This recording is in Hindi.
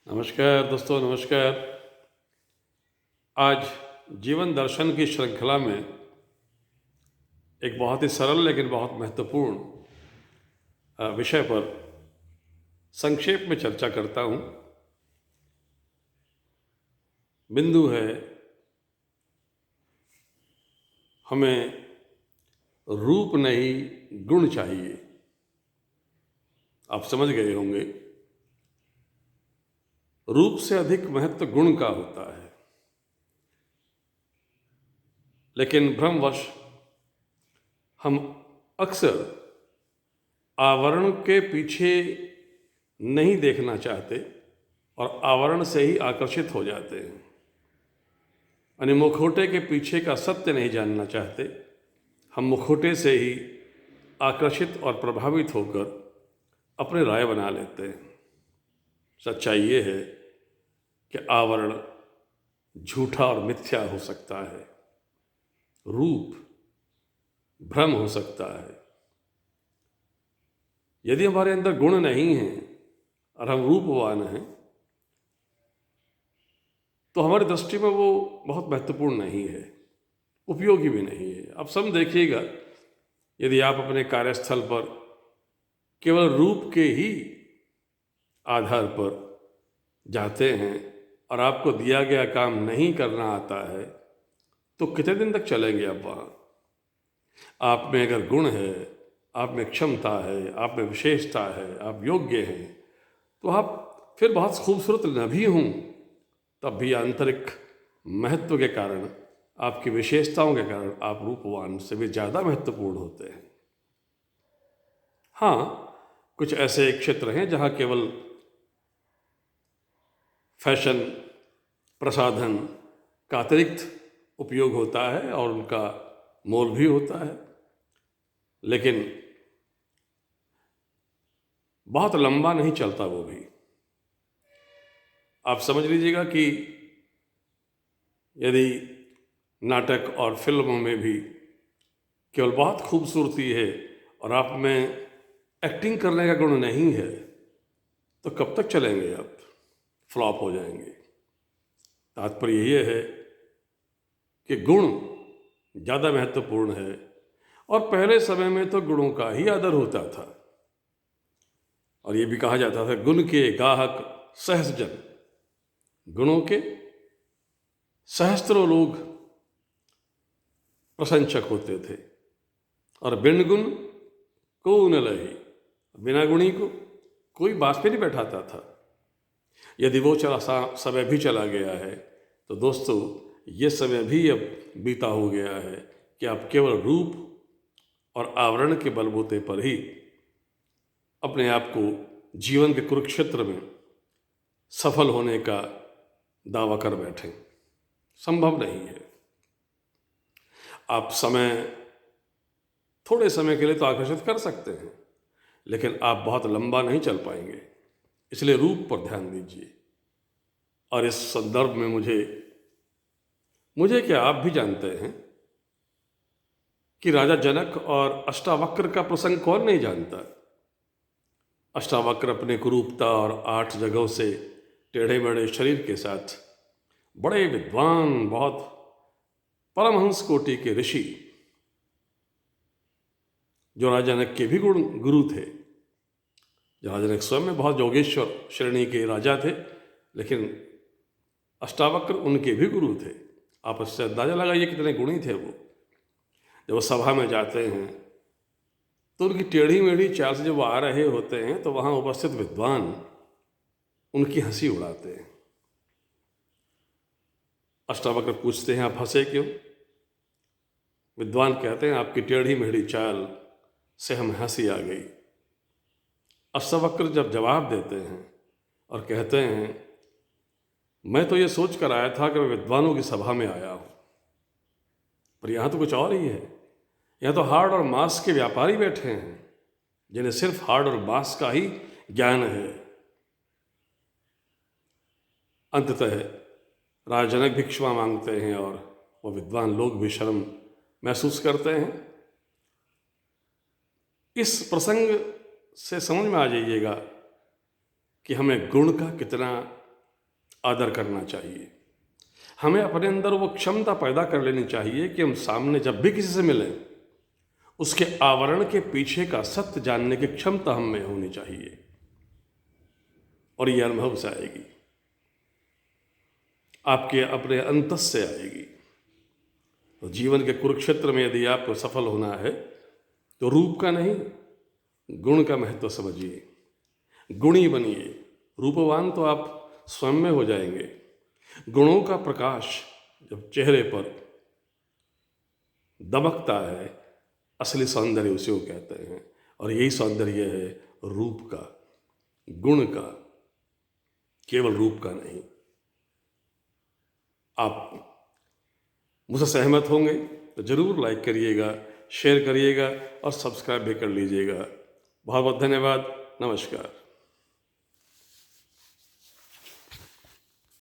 नमस्कार दोस्तों, नमस्कार। आज जीवन दर्शन की श्रृंखला में एक बहुत ही सरल लेकिन बहुत महत्वपूर्ण विषय पर संक्षेप में चर्चा करता हूँ। बिंदु है, हमें रूप नहीं गुण चाहिए। आप समझ गए होंगे, रूप से अधिक महत्व गुण का होता है। लेकिन भ्रमवश हम अक्सर आवरण के पीछे नहीं देखना चाहते और आवरण से ही आकर्षित हो जाते हैं। यानी मुखौटे के पीछे का सत्य नहीं जानना चाहते, हम मुखौटे से ही आकर्षित और प्रभावित होकर अपने राय बना लेते हैं। सच्चाई ये है कि आवरण झूठा और मिथ्या हो सकता है, रूप भ्रम हो सकता है। यदि हमारे अंदर गुण नहीं हैं और हम रूपवान हैं, तो हमारी दृष्टि में वो बहुत महत्वपूर्ण नहीं है, उपयोगी भी नहीं है। अब सम देखिएगा, यदि आप अपने कार्यस्थल पर केवल रूप के ही आधार पर जाते हैं और आपको दिया गया काम नहीं करना आता है, तो कितने दिन तक चलेंगे आप वहाँ? आप में अगर गुण है, आप में क्षमता है, आप में विशेषता है, आप योग्य हैं, तो आप फिर बहुत खूबसूरत न भी हों, तब भी आंतरिक महत्व के कारण, आपकी विशेषताओं के कारण आप रूपवान से भी ज़्यादा महत्वपूर्ण होते हैं। हाँ, कुछ ऐसे क्षेत्र हैं जहाँ केवल फैशन, प्रसाधन का अतिरिक्त उपयोग होता है और उनका मोल भी होता है, लेकिन बहुत लंबा नहीं चलता वो भी। आप समझ लीजिएगा कि यदि नाटक और फिल्मों में भी केवल बहुत खूबसूरती है और आप में एक्टिंग करने का गुण नहीं है, तो कब तक चलेंगे आप? फ्लॉप हो जाएंगे। तात्पर्य ये है कि गुण ज़्यादा महत्वपूर्ण है, और पहले समय में तो गुणों का ही आदर होता था। और ये भी कहा जाता था, गुण के गाहक सहस्र जन। गुणों के सहस्त्रों लोग प्रशंसक होते थे, और बिन गुण को न लही, बिना गुणी को कोई बात पे नहीं बैठाता था। यदि वो समय भी चला गया है, तो दोस्तों ये समय भी अब बीता हो गया है कि आप केवल रूप और आवरण के बलबूते पर ही अपने आप को जीवन के कुरुक्षेत्र में सफल होने का दावा कर बैठें। संभव नहीं है। आप थोड़े समय के लिए तो आकर्षित कर सकते हैं, लेकिन आप बहुत लंबा नहीं चल पाएंगे। इसलिए रूप पर ध्यान दीजिए। और इस संदर्भ में मुझे क्या, आप भी जानते हैं कि राजा जनक और अष्टावक्र का प्रसंग कौन नहीं जानता। अष्टावक्र अपने कुरूपता और 8 जगहों से टेढ़े मेढ़े शरीर के साथ बड़े विद्वान, बहुत परमहंस कोटि के ऋषि, जो राजा जनक के भी गुरु थे। राजा जनक स्वयं में बहुत योगेश्वर श्रेणी के राजा थे, लेकिन अष्टावक्र उनके भी गुरु थे। आप इससे अंदाजा लगाइए कितने गुणी थे वो। जब वो सभा में जाते हैं तो उनकी टेढ़ी मेढ़ी चाल से जब वो आ रहे होते हैं, तो वहाँ उपस्थित विद्वान उनकी हंसी उड़ाते हैं। अष्टावक्र पूछते हैं, आप हंसे क्यों? विद्वान कहते हैं, आपकी टेढ़ी मेढ़ी चाल से हमें हंसी आ गई। अष्टावक्र जब जवाब देते हैं और कहते हैं, मैं तो ये सोच कर आया था कि मैं विद्वानों की सभा में आया हूँ, पर यहाँ तो कुछ और ही है। यहाँ तो हार्ड और मांस के व्यापारी बैठे हैं, जिन्हें सिर्फ हार्ड और मांस का ही ज्ञान है। अंततः राजा जनक भी क्षमा मांगते हैं और वो विद्वान लोग भी शर्म महसूस करते हैं। इस प्रसंग से समझ में आ जाइएगा कि हमें गुण का कितना आदर करना चाहिए। हमें अपने अंदर वो क्षमता पैदा कर लेनी चाहिए कि हम सामने जब भी किसी से मिलें, उसके आवरण के पीछे का सत्य जानने की क्षमता हम में होनी चाहिए, और ये अनुभव से आएगी, आपके अपने अंतस से आएगी। तो जीवन के कुरुक्षेत्र में यदि आपको सफल होना है तो रूप का नहीं, गुण का महत्व समझिए, गुणी बनिए। रूपवान तो आप स्वयं में हो जाएंगे। गुणों का प्रकाश जब चेहरे पर दमकता है, असली सौंदर्य उसे को कहते हैं, और यही सौंदर्य है रूप का, गुण का, केवल रूप का नहीं। आप मुझसे सहमत होंगे तो जरूर लाइक करिएगा, शेयर करिएगा और सब्सक्राइब भी कर लीजिएगा। बहुत बहुत धन्यवाद। नमस्कार।